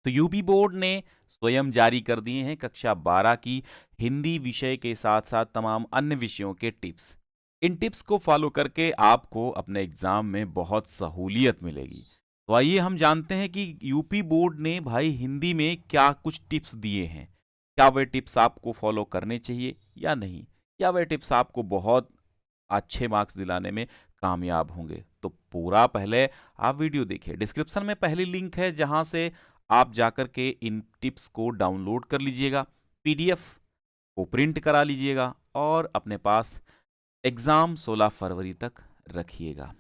तो UP board ने स्वयं जारी कर दिए हैं कक्षा 12 की हिंदी विषय के साथ साथ तमाम अन्य विषयों के टिप्स। इन टिप्स को फॉलो करके आपको अपने एग्जाम में बहुत सहूलियत मिलेगी। तो आइए हम जानते हैं कि यूपी बोर्ड ने भाई हिंदी में क्या कुछ टिप्स दिए हैं। क्या वे टिप्स आपको फॉलो करने चाहिए या नहीं, या वे टिप्स आपको बहुत अच्छे मार्क्स दिलाने में कामयाब होंगे। तो पूरा पहले आप वीडियो देखिए। डिस्क्रिप्शन में पहली लिंक है जहां से आप जाकर के इन टिप्स को डाउनलोड कर लीजिएगा, पीडीएफ को प्रिंट करा लीजिएगा और अपने पास एग्जाम 16 फरवरी तक रखिएगा।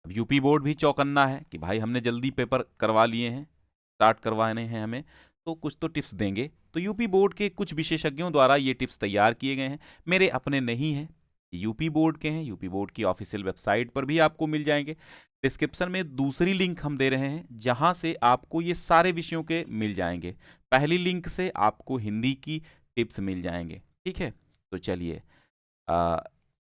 अब यूपी बोर्ड भी चौकन्ना है कि भाई हमने जल्दी पेपर करवा लिए हैं, स्टार्ट करवाने हैं हमें, तो कुछ तो टिप्स देंगे। तो यूपी बोर्ड के कुछ विशेषज्ञों द्वारा ये टिप्स तैयार किए गए हैं, मेरे अपने नहीं हैं, यूपी बोर्ड के हैं। यूपी बोर्ड की ऑफिशियल वेबसाइट पर भी आपको मिल जाएंगे। डिस्क्रिप्शन में दूसरी लिंक हम दे रहे हैं जहां से आपको ये सारे विषयों के मिल जाएंगे। पहली लिंक से आपको हिंदी की टिप्स मिल जाएंगे, ठीक है। तो चलिए,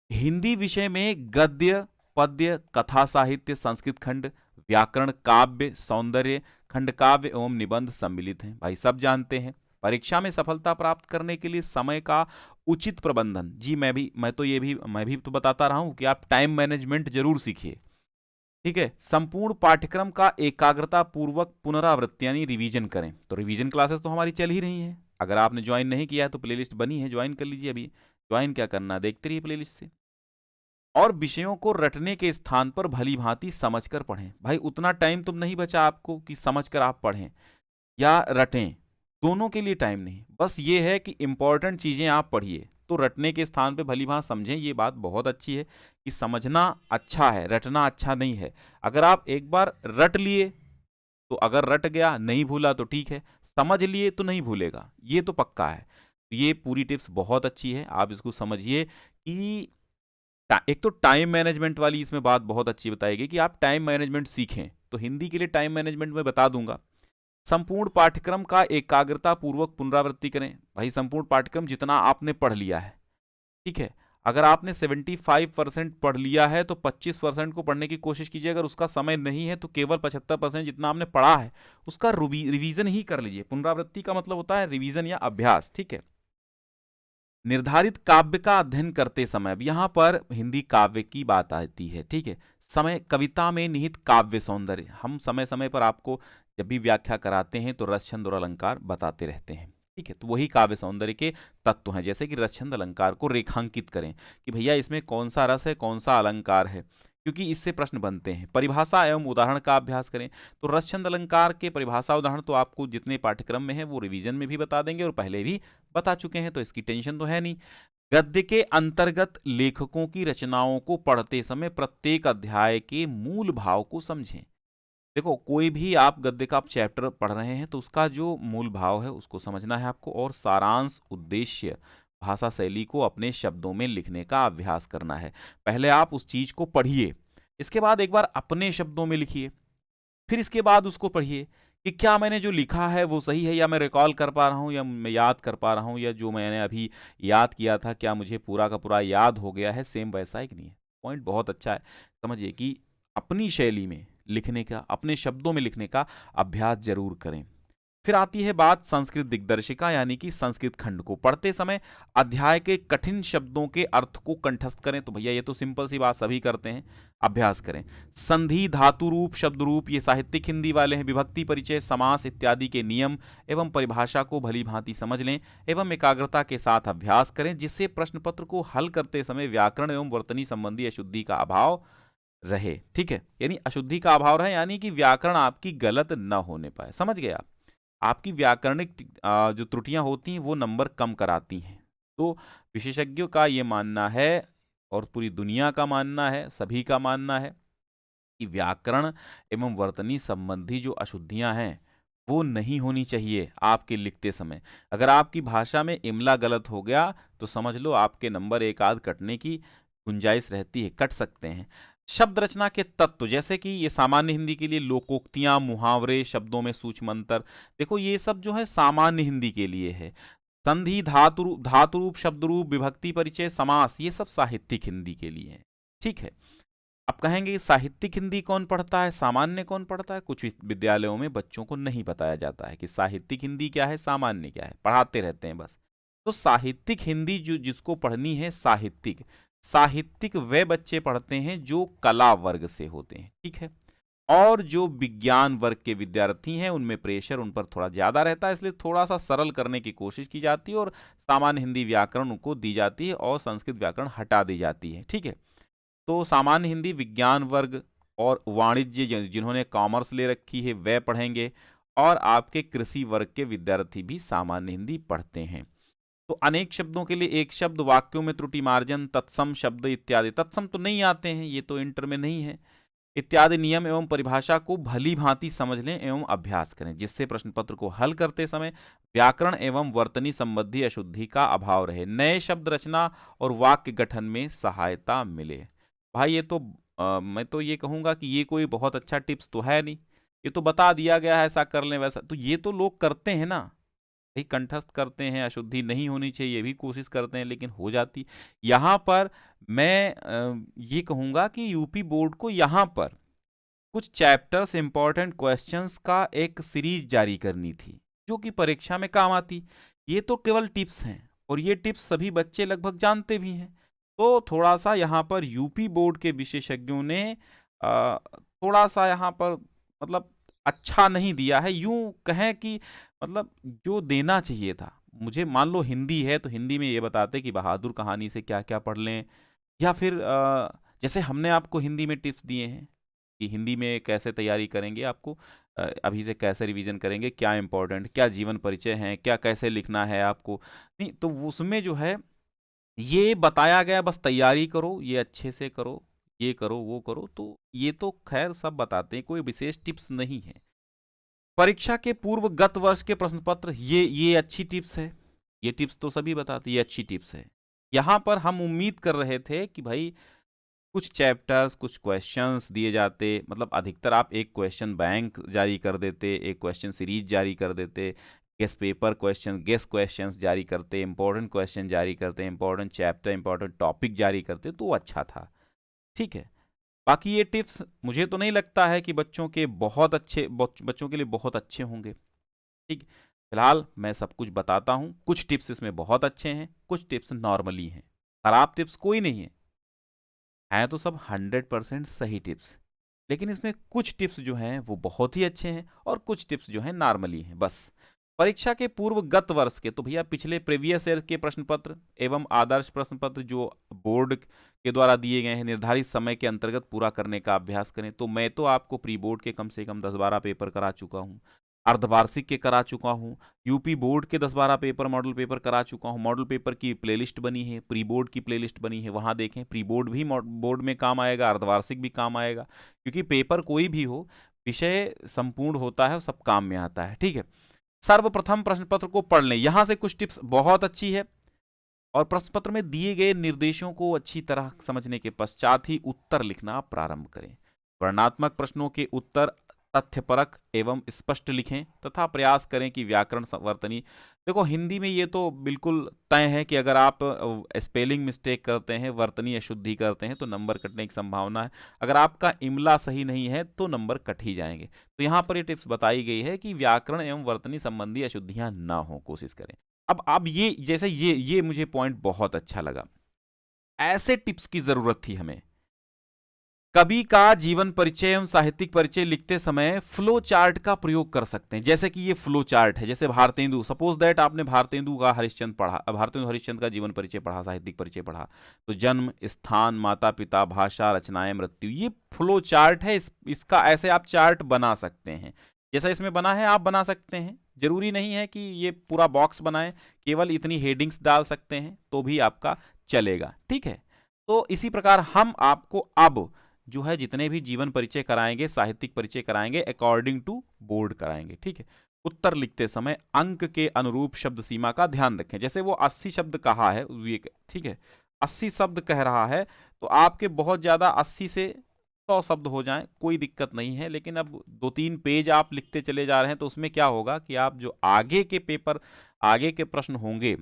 हिंदी विषय में गद्य, पद्य, कथा साहित्य, संस्कृत खंड, व्याकरण, काव्य, सौंदर्य, खंडकाव्य एवं निबंध सम्मिलित हैं। भाई सब जानते हैं परीक्षा में सफलता प्राप्त करने के लिए समय का उचित प्रबंधन। जी मैं भी तो बताता रहा हूं कि आप टाइम मैनेजमेंट जरूर सीखिए, ठीक है। संपूर्ण पाठ्यक्रम का एकाग्रता पूर्वक पुनरावृत्ति यानी रिवीजन करें। तो रिवीजन क्लासेस तो हमारी चल ही रही हैं। अगर आपने ज्वाइन नहीं किया है तो प्लेलिस्ट बनी है, ज्वाइन कर लीजिए। अभी ज्वाइन क्या करना, देखते रहिए प्लेलिस्ट से। और विषयों को रटने के स्थान पर भली भांति समझकर पढ़ें। भाई उतना टाइम तुम नहीं बचा आपको कि समझकर आप पढ़ें या रटें, दोनों के लिए टाइम नहीं। बस ये है कि इंपॉर्टेंट चीजें आप पढ़िए। तो रटने के स्थान पे भली भांति समझें, ये बात बहुत अच्छी है कि समझना अच्छा है, रटना अच्छा नहीं है। अगर आप एक बार रट लिए तो अगर रट गया नहीं भूला तो ठीक है, समझ लिए तो नहीं भूलेगा, ये तो पक्का है। ये पूरी टिप्स बहुत अच्छी है, आप इसको समझिए कि एक तो टाइम मैनेजमेंट वाली इसमें बात बहुत अच्छी बताई गई कि आप टाइम मैनेजमेंट सीखें। तो हिंदी के लिए टाइम मैनेजमेंट में बता दूंगा। संपूर्ण पाठ्यक्रम का एकाग्रता पूर्वक पुनरावृत्ति करें। भाई संपूर्ण पाठ्यक्रम जितना आपने पढ़ लिया है, ठीक है, अगर आपने 75% पढ़ लिया है तो 25% को पढ़ने की कोशिश कीजिए। अगर उसका समय नहीं है तो केवल 75% जितना आपने पढ़ा है उसका रिवीजन ही कर लीजिए। पुनरावृत्ति का मतलब होता है रिवीजन या अभ्यास, ठीक है। निर्धारित काव्य का अध्ययन करते समय, अब यहां पर हिंदी काव्य की बात आती है, ठीक है। समय कविता में निहित काव्य सौंदर्य, हम समय समय पर आपको जब भी व्याख्या कराते हैं तो रस छंद और अलंकार बताते रहते हैं, ठीक है। तो वही काव्य सौंदर्य के तत्व हैं। जैसे कि रस छंद अलंकार को रेखांकित करें कि भैया इसमें कौन सा रस है, कौन सा अलंकार है, क्योंकि इससे प्रश्न बनते हैं। परिभाषा एवं उदाहरण का अभ्यास करें। तो रस छंद अलंकार के परिभाषा उदाहरण तो आपको जितने पाठ्यक्रम में है वो रिवीजन में भी बता देंगे और पहले भी बता चुके हैं, तो इसकी टेंशन तो है नहीं। गद्य के अंतर्गत लेखकों की रचनाओं को पढ़ते समय प्रत्येक अध्याय के मूल भाव को समझें। देखो कोई भी आप गद्य का चैप्टर पढ़ रहे हैं तो उसका जो मूल भाव है उसको समझना है आपको, और सारांश, उद्देश्य, भाषा शैली को अपने शब्दों में लिखने का अभ्यास करना है। पहले आप उस चीज को पढ़िए, इसके बाद एक बार अपने शब्दों में लिखिए, फिर इसके बाद उसको पढ़िए कि क्या मैंने जो लिखा है वो सही है, या मैं रिकॉल कर पा रहा हूँ, या मैं याद कर पा रहा हूँ, या जो मैंने अभी याद किया था क्या मुझे पूरा का पूरा याद हो गया है, सेम वैसा ही कि नहीं है। पॉइंट बहुत अच्छा है, समझिए कि अपनी शैली में लिखने का, अपने शब्दों में लिखने का अभ्यास जरूर करें। फिर आती है बात संस्कृत दिग्दर्शिका यानी कि संस्कृत खंड को पढ़ते समय अध्याय के कठिन शब्दों के अर्थ को कंठस्थ करें। तो भैया ये तो सिंपल सी बात सभी करते हैं, अभ्यास करें। संधि, धातु रूप, शब्द रूप, ये साहित्यिक हिंदी वाले हैं। विभक्ति, परिचय, समास इत्यादि के नियम एवं परिभाषा को भली भांति समझ लें एवं एकाग्रता के साथ अभ्यास करें, जिससे प्रश्न पत्र को हल करते समय व्याकरण एवं वर्तनी संबंधी अशुद्धि का अभाव रहे, ठीक है। यानी अशुद्धि का अभाव रहे यानी कि व्याकरण आपकी गलत न होने पाए, समझ गए आप। आपकी व्याकरणिक जो त्रुटियां होती हैं वो नंबर कम कराती हैं। तो विशेषज्ञों का ये मानना है और पूरी दुनिया का मानना है, सभी का मानना है कि व्याकरण एवं वर्तनी संबंधी जो अशुद्धियां हैं वो नहीं होनी चाहिए आपके लिखते समय। अगर आपकी भाषा में इमला गलत हो गया तो समझ लो आपके नंबर एक आध कटने की गुंजाइश रहती है, कट सकते हैं। शब्द रचना के तत्व, जैसे कि ये सामान्य हिंदी के लिए लोकोक्तियां, मुहावरे, शब्दों में सूक्ष्म अंतर, देखो ये सब जो है सामान्य हिंदी के लिए है। संधि, धातु रूप, शब्द रूप, विभक्ति, परिचय, समास, ये सब साहित्यिक हिंदी के लिए है, ठीक है। अब कहेंगे कि साहित्यिक हिंदी कौन पढ़ता है, सामान्य कौन पढ़ता है? कुछ विद्यालयों में बच्चों को नहीं बताया जाता है कि साहित्यिक हिंदी क्या है, सामान्य क्या है, पढ़ाते रहते हैं बस। तो साहित्यिक हिंदी जो जिसको पढ़नी है, साहित्यिक साहित्यिक वे बच्चे पढ़ते हैं जो कला वर्ग से होते हैं, ठीक है। और जो विज्ञान वर्ग के विद्यार्थी हैं उनमें प्रेशर उन पर थोड़ा ज्यादा रहता है, इसलिए थोड़ा सा सरल करने की कोशिश की जाती है और सामान्य हिंदी व्याकरण उनको दी जाती है और संस्कृत व्याकरण हटा दी जाती है, ठीक है। तो सामान्य हिंदी विज्ञान वर्ग और वाणिज्य जिन्होंने कॉमर्स ले रखी है वह पढ़ेंगे, और आपके कृषि वर्ग के विद्यार्थी भी सामान्य हिंदी पढ़ते हैं। तो अनेक शब्दों के लिए एक शब्द, वाक्यों में त्रुटि मार्जन, तत्सम शब्द इत्यादि। तत्सम तो नहीं आते हैं, ये तो इंटर में नहीं है। इत्यादि नियम एवं परिभाषा को भली भांति समझ लें एवं अभ्यास करें, जिससे प्रश्न पत्र को हल करते समय व्याकरण एवं वर्तनी संबंधी अशुद्धि का अभाव रहे, नए शब्द रचना और वाक्य गठन में सहायता मिले। भाई ये तो मैं तो ये कहूंगा कि ये कोई बहुत अच्छा टिप्स तो है नहीं, ये तो बता दिया गया है ऐसा कर लें वैसा, तो ये तो लोग करते हैं ना भाई, कंठस्थ करते हैं, अशुद्धि नहीं होनी चाहिए ये भी कोशिश करते हैं लेकिन हो जाती। यहाँ पर मैं ये कहूंगा कि यूपी बोर्ड को यहाँ पर कुछ चैप्टर्स इंपॉर्टेंट क्वेश्चंस का एक सीरीज जारी करनी थी जो कि परीक्षा में काम आती। ये तो केवल टिप्स हैं और ये टिप्स सभी बच्चे लगभग जानते भी हैं, तो थोड़ा सा यहाँ पर यूपी बोर्ड के विशेषज्ञों ने थोड़ा सा यहाँ पर मतलब अच्छा नहीं दिया है, यूं कहें कि मतलब जो देना चाहिए था। मुझे मान लो हिंदी है तो हिंदी में ये बताते कि बहादुर कहानी से क्या क्या पढ़ लें, या फिर जैसे हमने आपको हिंदी में टिप्स दिए हैं कि हिंदी में कैसे तैयारी करेंगे, आपको अभी से कैसे रिवीजन करेंगे, क्या इंपॉर्टेंट, क्या जीवन परिचय है, क्या कैसे लिखना है आपको, नहीं तो उसमें जो है ये बताया गया बस तैयारी करो, ये अच्छे से करो, ये करो वो करो, तो ये तो खैर सब बताते हैं, कोई विशेष टिप्स नहीं है। परीक्षा के पूर्व गत वर्ष के प्रश्न पत्र, ये अच्छी टिप्स है, ये टिप्स तो सभी बताते, ये अच्छी टिप्स है। यहाँ पर हम उम्मीद कर रहे थे कि भाई कुछ चैप्टर्स कुछ क्वेश्चंस दिए जाते, मतलब अधिकतर आप एक क्वेश्चन बैंक जारी कर देते, एक क्वेश्चन सीरीज जारी कर देते, guess paper question guess questions जारी करते, इंपॉर्टेंट क्वेश्चन जारी करते, इंपॉर्टेंट चैप्टर इंपॉर्टेंट टॉपिक जारी करते, तो अच्छा था, ठीक है। बाकी ये टिप्स मुझे तो नहीं लगता है कि बच्चों के बहुत अच्छे बच्चों के लिए बहुत अच्छे होंगे, ठीक। फिलहाल मैं सब कुछ बताता हूँ, कुछ टिप्स इसमें बहुत अच्छे हैं, कुछ टिप्स नॉर्मली हैं, खराब टिप्स कोई नहीं है, हैं तो सब 100% सही टिप्स, लेकिन इसमें कुछ टिप्स जो हैं वो बहुत ही अच्छे हैं और कुछ टिप्स जो हैं नॉर्मली हैं बस। परीक्षा के पूर्व गत वर्ष के, तो भैया पिछले प्रीवियस ईयर के प्रश्न पत्र एवं आदर्श प्रश्न पत्र जो बोर्ड के द्वारा दिए गए हैं निर्धारित समय के अंतर्गत पूरा करने का अभ्यास करें। तो मैं तो आपको प्री बोर्ड के कम से कम 10-12 पेपर करा चुका हूँ, अर्धवार्षिक के करा चुका हूँ, यूपी बोर्ड के 10-12 पेपर मॉडल पेपर करा चुका हूँ। मॉडल पेपर की प्लेलिस्ट बनी है, प्री बोर्ड की प्लेलिस्ट बनी है, वहाँ देखें। प्री बोर्ड भी बोर्ड में काम आएगा, अर्धवार्षिक भी काम आएगा, क्योंकि पेपर कोई भी हो विषय संपूर्ण होता है, सब काम में आता है, ठीक है। सर्वप्रथम प्रश्न पत्र को पढ़ लें, यहां से कुछ टिप्स बहुत अच्छी है, और प्रश्न पत्र में दिए गए निर्देशों को अच्छी तरह समझने के पश्चात ही उत्तर लिखना प्रारंभ करें। वर्णनात्मक प्रश्नों के उत्तर तथ्यपरक एवं स्पष्ट लिखें तथा प्रयास करें कि व्याकरण संवर्तनी, देखो हिंदी में ये तो बिल्कुल तय है कि अगर आप स्पेलिंग मिस्टेक करते हैं, वर्तनी अशुद्धि करते हैं तो नंबर कटने की संभावना है, अगर आपका इमला सही नहीं है तो नंबर कट ही जाएंगे। तो यहाँ पर ये टिप्स बताई गई है कि व्याकरण एवं वर्तनी संबंधी अशुद्धियां ना हो, कोशिश करें। अब ये जैसे ये मुझे पॉइंट बहुत अच्छा लगा, ऐसे टिप्स की जरूरत थी हमें। कवि का जीवन परिचय एवं साहित्यिक परिचय लिखते समय फ्लो चार्ट का प्रयोग कर सकते हैं, जैसे कि ये फ्लो चार्ट है। जैसे भारतेंदु, सपोज दैट आपने भारतेंदु का हरिश्चंद्र पढ़ा, भारतेंदु हरिश्चंद्र का जीवन परिचय पढ़ा, साहित्यिक परिचय पढ़ा, तो जन्म, स्थान, माता पिता, भाषा, रचनाएं, मृत्यु, ये फ्लो चार्ट है। इसका ऐसे आप चार्ट बना सकते हैं, जैसा इसमें बना है आप बना सकते हैं। जरूरी नहीं है कि ये पूरा बॉक्स बनाएं, केवल इतनी हेडिंग्स डाल सकते हैं तो भी आपका चलेगा, ठीक है। तो इसी प्रकार हम आपको अब जो है जितने भी जीवन परिचय कराएंगे, साहित्यिक परिचय कराएंगे, अकॉर्डिंग टू बोर्ड कराएंगे, ठीक है। उत्तर लिखते समय अंक के अनुरूप शब्द सीमा का ध्यान रखें। जैसे वो 80 शब्द कहा है, ठीक है, 80 शब्द कह रहा है, तो आपके बहुत ज्यादा 80 से 100 शब्द हो जाएं कोई दिक्कत नहीं है, लेकिन अब 2-3 पेज आप लिखते चले जा रहे हैं तो उसमें क्या होगा कि आप जो आगे के पेपर, आगे के प्रश्न होंगे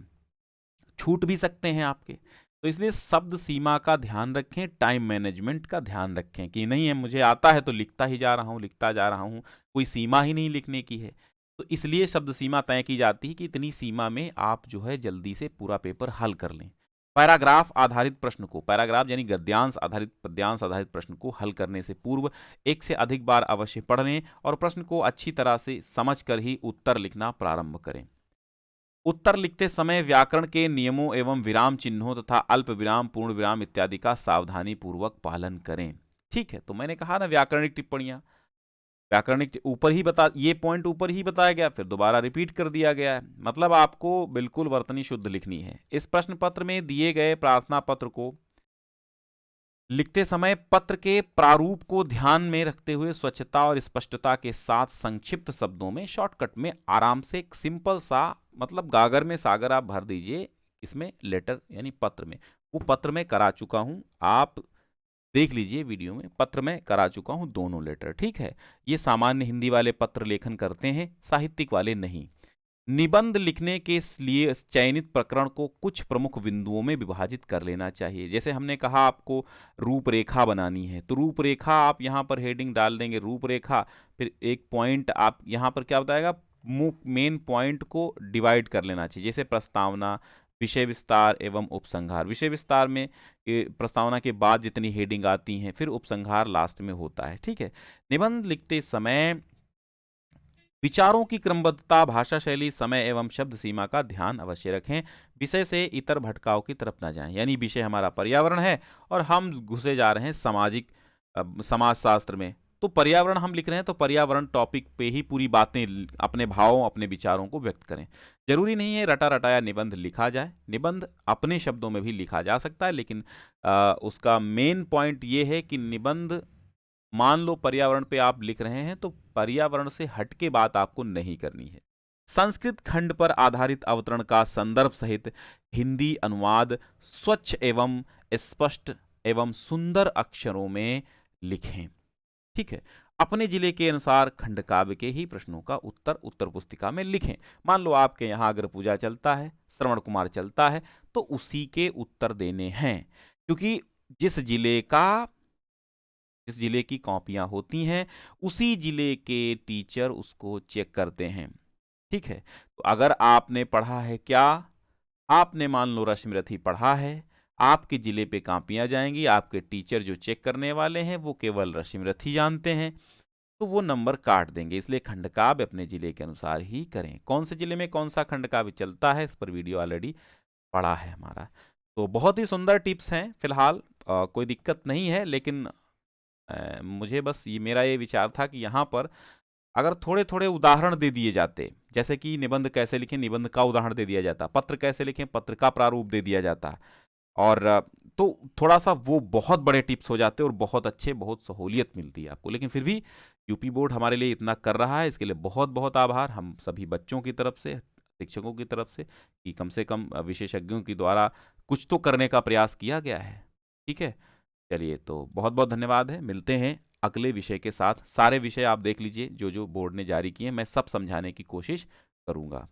छूट भी सकते हैं आपके। तो इसलिए शब्द सीमा का ध्यान रखें, टाइम मैनेजमेंट का ध्यान रखें कि नहीं है मुझे आता है तो लिखता ही जा रहा हूँ, लिखता जा रहा हूँ, कोई सीमा ही नहीं लिखने की है। तो इसलिए शब्द सीमा तय की जाती है कि इतनी सीमा में आप जो है जल्दी से पूरा पेपर हल कर लें। पैराग्राफ आधारित प्रश्न को, पैराग्राफ यानी गद्यांश आधारित पद्यांश आधारित प्रश्न को हल करने से पूर्व एक से अधिक बार अवश्य पढ़ लें और प्रश्न को अच्छी तरह से समझकर ही उत्तर लिखना प्रारंभ करें। उत्तर लिखते समय व्याकरण के नियमों एवं विराम चिन्हों तथा अल्प विराम, पूर्ण विराम इत्यादि का सावधानी पूर्वक पालन करें। ठीक है, तो मैंने कहा ना व्याकरणिक टिप्पणियां, व्याकरणिक ऊपर ही बता, ये पॉइंट ऊपर ही बताया गया, फिर दोबारा रिपीट कर दिया गया है। मतलब आपको बिल्कुल वर्तनी शुद्ध लिखनी है। इस प्रश्न पत्र में दिए गए प्रार्थना पत्र को लिखते समय पत्र के प्रारूप को ध्यान में रखते हुए स्वच्छता और स्पष्टता के साथ संक्षिप्त शब्दों में, शॉर्टकट में आराम से एक सिंपल सा, मतलब गागर में सागर आप भर दीजिए, इसमें लेटर यानी पत्र में। वो पत्र में करा चुका हूं, आप देख लीजिए वीडियो में, पत्र में करा चुका हूं दोनों लेटर। ठीक है, ये सामान्य हिंदी वाले पत्र लेखन करते हैं, साहित्यिक वाले नहीं। निबंध लिखने के लिए चयनित प्रकरण को कुछ प्रमुख बिंदुओं में विभाजित कर लेना चाहिए। जैसे हमने कहा आपको रूपरेखा बनानी है, तो रूपरेखा आप यहाँ पर हेडिंग डाल देंगे रूपरेखा, फिर एक पॉइंट आप यहाँ पर क्या बताएगा, मेन पॉइंट को डिवाइड कर लेना चाहिए। जैसे प्रस्तावना, विषय विस्तार एवं उपसंहार। विषय विस्तार में प्रस्तावना के बाद जितनी हेडिंग आती हैं, फिर उपसंहार लास्ट में होता है। ठीक है, निबंध लिखते समय विचारों की क्रमबद्धता, भाषा शैली, समय एवं शब्द सीमा का ध्यान अवश्य रखें। विषय से इतर भटकाव की तरफ न जाएं। यानी विषय हमारा पर्यावरण है और हम घुसे जा रहे हैं सामाजिक समाजशास्त्र में, तो पर्यावरण हम लिख रहे हैं तो पर्यावरण टॉपिक पे ही पूरी बातें, अपने भावों, अपने विचारों को व्यक्त करें। जरूरी नहीं है रटा रटाया निबंध लिखा जाए, निबंध अपने शब्दों में भी लिखा जा सकता है, लेकिन उसका मेन पॉइंट ये है कि निबंध, मान लो पर्यावरण पे आप लिख रहे हैं तो पर्यावरण से हटके बात आपको नहीं करनी है। संस्कृत खंड पर आधारित अवतरण का संदर्भ सहित हिंदी अनुवाद स्वच्छ एवं स्पष्ट एवं सुंदर अक्षरों में लिखें। ठीक है, अपने जिले के अनुसार खंड काव्य के ही प्रश्नों का उत्तर उत्तर पुस्तिका में लिखें। मान लो आपके यहाँ अगर पूजा चलता है, श्रवण कुमार चलता है, तो उसी के उत्तर देने हैं, क्योंकि जिस जिले की कॉपियां होती हैं उसी जिले के टीचर उसको चेक करते हैं। ठीक है, तो अगर आपने पढ़ा है, क्या आपने मान लो रश्मिरथी पढ़ा है, आपके जिले पे कॉपियां जाएंगी, आपके टीचर जो चेक करने वाले हैं वो केवल रश्मिरथी जानते हैं, तो वो नंबर काट देंगे। इसलिए खंडकाव्य अपने जिले के अनुसार ही करें। कौन से जिले में कौन सा खंडकाव्य चलता है, इस पर वीडियो ऑलरेडी पड़ा है हमारा। तो बहुत ही सुंदर टिप्स हैं। फिलहाल कोई दिक्कत नहीं है, लेकिन मुझे बस मेरा ये विचार था कि यहाँ पर अगर थोड़े थोड़े उदाहरण दे दिए जाते, जैसे कि निबंध कैसे लिखें, निबंध का उदाहरण दे दिया जाता, पत्र कैसे लिखें, पत्र का प्रारूप दे दिया जाता, और तो थोड़ा सा वो बहुत बड़े टिप्स हो जाते और बहुत अच्छे, बहुत सहूलियत मिलती है आपको। लेकिन फिर भी यूपी बोर्ड हमारे लिए इतना कर रहा है, इसके लिए बहुत बहुत आभार हम सभी बच्चों की तरफ से, शिक्षकों की तरफ से, कि कम से कम विशेषज्ञों के द्वारा कुछ तो करने का प्रयास किया गया है। ठीक है, चलिए, तो बहुत बहुत धन्यवाद है। मिलते हैं अगले विषय के साथ। सारे विषय आप देख लीजिए जो जो बोर्ड ने जारी किए हैं, मैं सब समझाने की कोशिश करूंगा।